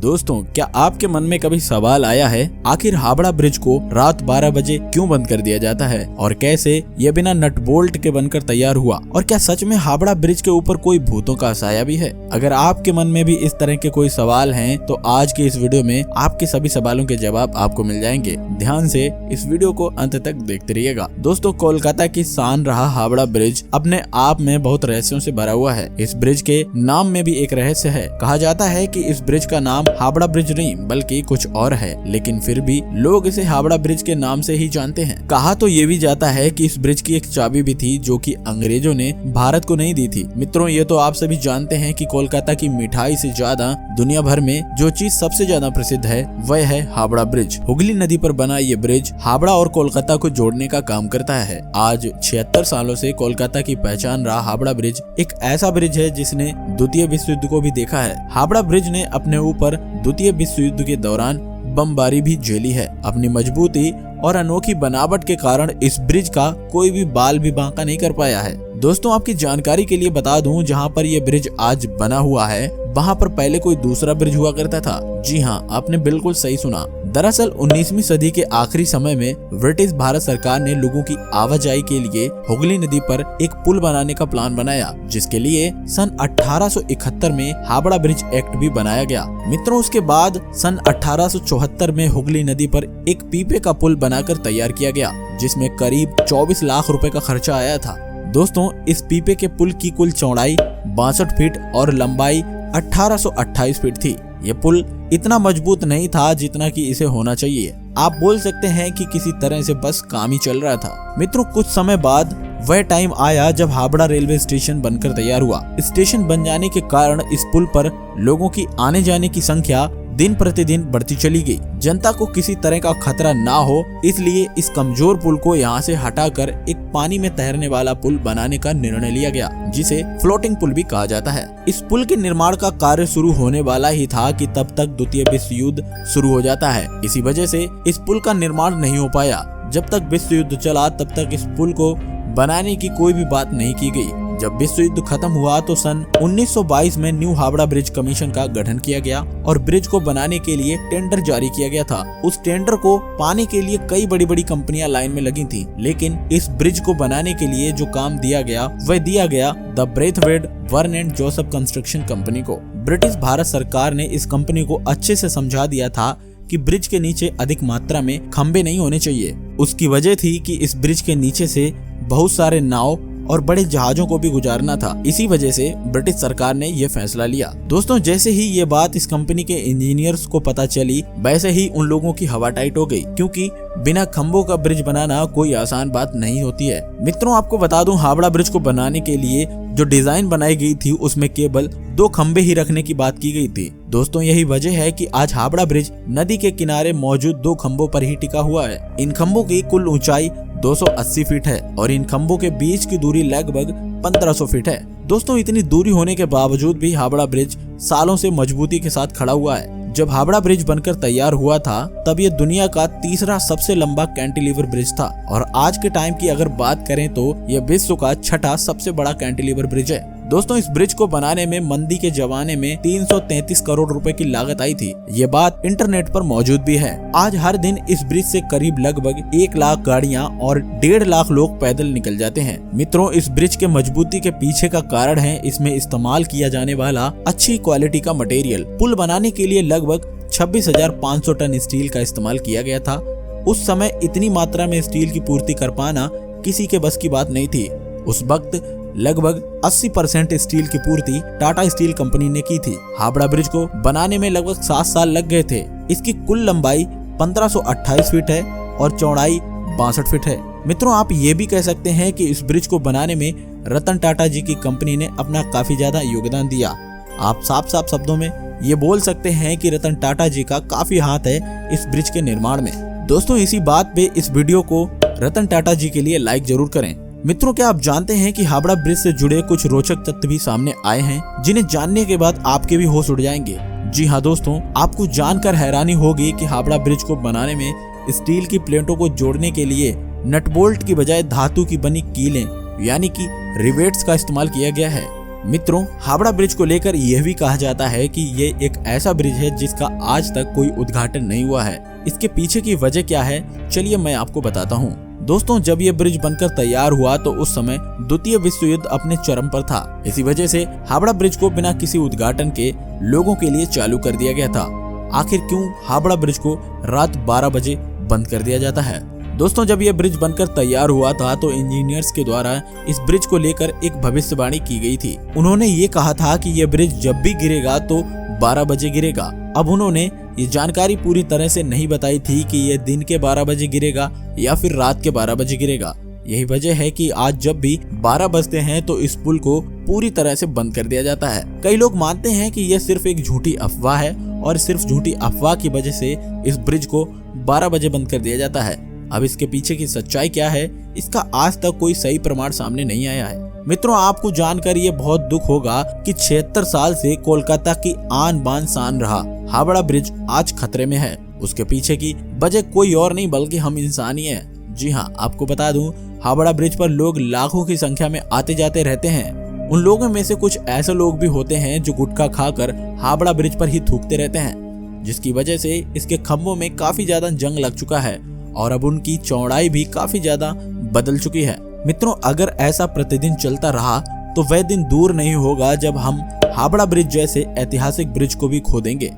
दोस्तों, क्या आपके मन में कभी सवाल आया है आखिर हावड़ा ब्रिज को रात 12 बजे क्यों बंद कर दिया जाता है और कैसे ये बिना नट बोल्ट के बनकर तैयार हुआ, और क्या सच में हावड़ा ब्रिज के ऊपर कोई भूतों का साया भी है? अगर आपके मन में भी इस तरह के कोई सवाल हैं, तो आज के इस वीडियो में आपके सभी सवालों के जवाब आपको मिल जाएंगे। ध्यान से इस वीडियो को अंत तक देखते रहिएगा। दोस्तों, कोलकाता की शान रहा हावड़ा ब्रिज अपने आप में बहुत रहस्यों से भरा हुआ है। इस ब्रिज के नाम में भी एक रहस्य है। कहा जाता है कि इस ब्रिज का नाम हावड़ा ब्रिज नहीं बल्कि कुछ और है, लेकिन फिर भी लोग इसे हावड़ा ब्रिज के नाम से ही जानते हैं। कहा तो ये भी जाता है कि इस ब्रिज की एक चाबी भी थी जो कि अंग्रेजों ने भारत को नहीं दी थी। मित्रों, ये तो आप सभी जानते हैं कि कोलकाता की मिठाई से ज्यादा दुनिया भर में जो चीज सबसे ज्यादा प्रसिद्ध है वह है हावड़ा ब्रिज। हुगली नदी पर बना ये ब्रिज हावड़ा और कोलकाता को जोड़ने का काम करता है। आज 76 सालों से कोलकाता की पहचान रहा हावड़ा ब्रिज एक ऐसा ब्रिज है जिसने द्वितीय विश्व युद्ध को भी देखा है। हावड़ा ब्रिज ने अपने ऊपर द्वितीय विश्व युद्ध के दौरान बमबारी भी झेली है। अपनी मजबूती और अनोखी बनावट के कारण इस ब्रिज का कोई भी बाल भी बांका नहीं कर पाया है। दोस्तों, आपकी जानकारी के लिए बता दूं, जहां पर यह ब्रिज आज बना हुआ है वहां पर पहले कोई दूसरा ब्रिज हुआ करता था। जी हाँ, आपने बिल्कुल सही सुना। दरअसल 19वीं सदी के आखिरी समय में ब्रिटिश भारत सरकार ने लोगों की आवाजाही के लिए हुगली नदी पर एक पुल बनाने का प्लान बनाया, जिसके लिए सन 1871 में हावड़ा ब्रिज एक्ट भी बनाया गया। मित्रों, उसके बाद सन 1874 में हुगली नदी पर एक पीपे का पुल बनाकर तैयार किया गया, जिसमें करीब 24 लाख रुपए का खर्चा आया था। दोस्तों, इस पीपे के पुल की कुल चौड़ाई 62 फीट और लंबाई 1828 फीट थी। ये पुल इतना मजबूत नहीं था जितना कि इसे होना चाहिए। आप बोल सकते हैं कि किसी तरह से बस काम ही चल रहा था। मित्रों, कुछ समय बाद वह टाइम आया जब हावड़ा रेलवे स्टेशन बनकर तैयार हुआ। स्टेशन बन जाने के कारण इस पुल पर लोगों की आने जाने की संख्या दिन प्रतिदिन बढ़ती चली गई। जनता को किसी तरह का खतरा ना हो, इसलिए इस कमजोर पुल को यहाँ से हटाकर एक पानी में तैरने वाला पुल बनाने का निर्णय लिया गया, जिसे फ्लोटिंग पुल भी कहा जाता है। इस पुल के निर्माण का कार्य शुरू होने वाला ही था कि तब तक द्वितीय विश्व युद्ध शुरू हो जाता है। इसी वजह से इस पुल का निर्माण नहीं हो पाया। जब तक विश्व युद्ध चला तब तक इस पुल को बनाने की कोई भी बात नहीं की गई। जब विश्व युद्ध खत्म हुआ तो सन 1922 में न्यू हावड़ा ब्रिज कमीशन का गठन किया गया और ब्रिज को बनाने के लिए टेंडर जारी किया गया था। उस टेंडर को पाने के लिए कई बड़ी बड़ी कंपनियां लाइन में लगी थी, लेकिन इस ब्रिज को बनाने के लिए जो काम दिया गया वह दिया गया the Braithwaite Burn and Joseph construction company को। ब्रिटिश भारत सरकार ने इस कंपनी को अच्छे से समझा दिया था कि ब्रिज के नीचे अधिक मात्रा में खंबे नहीं होने चाहिए। उसकी वजह थी कि इस ब्रिज के नीचे से बहुत सारे नाव और बड़े जहाजों को भी गुजारना था। इसी वजह से ब्रिटिश सरकार ने यह फैसला लिया। दोस्तों, जैसे ही ये बात इस कंपनी के इंजीनियर्स को पता चली, वैसे ही उन लोगों की हवा टाइट हो गई, क्योंकि बिना खंभों का ब्रिज बनाना कोई आसान बात नहीं होती है। मित्रों, आपको बता दूं, हावड़ा ब्रिज को बनाने के लिए जो डिजाइन बनाई गई थी उसमें केवल 2 खंबे ही रखने की बात की गई थी। दोस्तों, यही वजह है कि आज हावड़ा ब्रिज नदी के किनारे मौजूद 2 खंभों पर ही टिका हुआ है। इन खंभों की कुल ऊंचाई 280 फीट है और इन खंभों के बीच की दूरी लगभग 1500 फीट है। दोस्तों, इतनी दूरी होने के बावजूद भी हावड़ा ब्रिज सालों से मजबूती के साथ खड़ा हुआ है। जब हावड़ा ब्रिज बनकर तैयार हुआ था तब ये दुनिया का तीसरा सबसे लंबा कैंटिलीवर ब्रिज था, और आज के टाइम की अगर बात करें तो यह विश्व का 6ठा सबसे बड़ा कैंटिलीवर ब्रिज है। दोस्तों, इस ब्रिज को बनाने में मंदी के जमाने में 333 करोड़ रुपए की लागत आई थी। ये बात इंटरनेट पर मौजूद भी है। आज हर दिन इस ब्रिज से करीब लगभग 1 लाख गाड़ियां और 1.5 लाख लोग पैदल निकल जाते हैं। मित्रों, इस ब्रिज के मजबूती के पीछे का कारण है इसमें इस्तेमाल किया जाने वाला अच्छी क्वालिटी का मटेरियल। पुल बनाने के लिए लगभग 26,500 टन स्टील का इस्तेमाल किया गया था। उस समय इतनी मात्रा में स्टील की पूर्ति कर पाना किसी के बस की बात नहीं थी। उस वक्त लगभग 80% स्टील की पूर्ति टाटा स्टील कंपनी ने की थी। हावड़ा ब्रिज को बनाने में लगभग 7 साल लग गए थे। इसकी कुल लंबाई 1528 फीट है और चौड़ाई 62 फीट है। मित्रों, आप ये भी कह सकते हैं कि इस ब्रिज को बनाने में रतन टाटा जी की कंपनी ने अपना काफी ज्यादा योगदान दिया। आप साफ साफ शब्दों में ये बोल सकते हैं कि रतन टाटा जी का काफी हाथ है इस ब्रिज के निर्माण में। दोस्तों, इसी बात पे इस वीडियो को रतन टाटा जी के लिए लाइक जरूर करें। मित्रों, क्या आप जानते हैं कि हावड़ा ब्रिज से जुड़े कुछ रोचक तथ्य भी सामने आए हैं जिन्हें जानने के बाद आपके भी होश उड़ जाएंगे। जी हाँ दोस्तों, आपको जानकर हैरानी होगी कि हावड़ा ब्रिज को बनाने में स्टील की प्लेटों को जोड़ने के लिए नट बोल्ट की बजाय धातु की बनी कीलें यानी कि रिवेट्स का इस्तेमाल किया गया है। मित्रों, हावड़ा ब्रिज को लेकर यह भी कहा जाता है कि ये एक ऐसा ब्रिज है जिसका आज तक कोई उद्घाटन नहीं हुआ है। इसके पीछे की वजह क्या है, चलिए मैं आपको बताता हूँ। दोस्तों, जब ये ब्रिज बनकर तैयार हुआ तो उस समय द्वितीय विश्व युद्ध अपने चरम पर था। इसी वजह से हावड़ा ब्रिज को बिना किसी उद्घाटन के लोगों के लिए चालू कर दिया गया था। आखिर क्यों हावड़ा ब्रिज को रात 12 बजे बंद कर दिया जाता है? दोस्तों, जब यह ब्रिज बनकर तैयार हुआ था तो इंजीनियर्स के द्वारा इस ब्रिज को लेकर एक भविष्यवाणी की गई थी। उन्होंने ये कहा था कि यह ब्रिज जब भी गिरेगा तो 12 बजे गिरेगा। अब उन्होंने ये जानकारी पूरी तरह से नहीं बताई थी कि यह दिन के 12 बजे गिरेगा या फिर रात के 12 बजे गिरेगा। यही वजह है कि आज जब भी 12 बजते हैं तो इस पुल को पूरी तरह से बंद कर दिया जाता है। कई लोग मानते हैं कि यह सिर्फ एक झूठी अफवाह है और सिर्फ झूठी अफवाह की वजह से इस ब्रिज को 12 बजे बंद कर दिया जाता है। अब इसके पीछे की सच्चाई क्या है, इसका आज तक कोई सही प्रमाण सामने नहीं आया है। मित्रों, आपको जानकर ये बहुत दुख होगा कि 76 साल से कोलकाता की आन बान शान रहा हावड़ा ब्रिज आज खतरे में है। उसके पीछे की वजह कोई और नहीं बल्कि हम इंसान ही हैं। जी हाँ, आपको बता दूं, हावड़ा ब्रिज पर लोग लाखों की संख्या में आते जाते रहते हैं। उन लोगों में से कुछ ऐसे लोग भी होते हैं जो गुटखा खाकर हावड़ा ब्रिज पर ही थूकते रहते हैं, जिसकी वजह से इसके खंभों में काफी ज्यादा जंग लग चुका है और अब उनकी चौड़ाई भी काफी ज्यादा बदल चुकी है। मित्रों, अगर ऐसा प्रतिदिन चलता रहा तो वह दिन दूर नहीं होगा जब हम हावड़ा ब्रिज जैसे ऐतिहासिक ब्रिज को भी खो देंगे।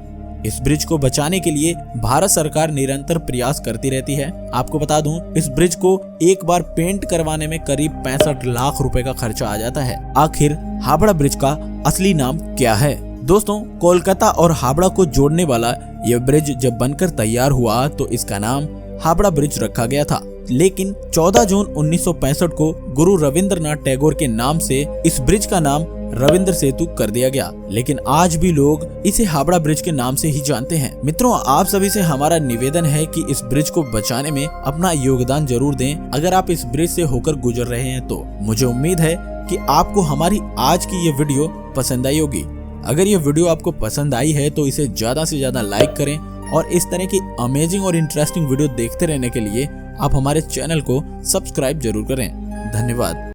इस ब्रिज को बचाने के लिए भारत सरकार निरंतर प्रयास करती रहती है। आपको बता दूं, इस ब्रिज को एक बार पेंट करवाने में करीब 65 लाख रुपए का खर्चा आ जाता है। आखिर हावड़ा ब्रिज का असली नाम क्या है? दोस्तों, कोलकाता और हावड़ा को जोड़ने वाला यह ब्रिज जब बनकर तैयार हुआ तो इसका नाम हावड़ा ब्रिज रखा गया था। लेकिन 14 जून 1965 को गुरु रविंद्रनाथ टैगोर के नाम से इस ब्रिज का नाम रविंद्र सेतु कर दिया गया। लेकिन आज भी लोग इसे हावड़ा ब्रिज के नाम से ही जानते हैं। मित्रों, आप सभी से हमारा निवेदन है कि इस ब्रिज को बचाने में अपना योगदान जरूर दें। अगर आप इस ब्रिज से होकर गुजर रहे हैं तो मुझे उम्मीद है कि आपको हमारी आज की ये वीडियो पसंद आई होगी। अगर ये वीडियो आपको पसंद आई है तो इसे ज्यादा से ज्यादा लाइक करें और इस तरह की अमेजिंग और इंटरेस्टिंग वीडियो देखते रहने के लिए आप हमारे चैनल को सब्सक्राइब जरूर करें। धन्यवाद।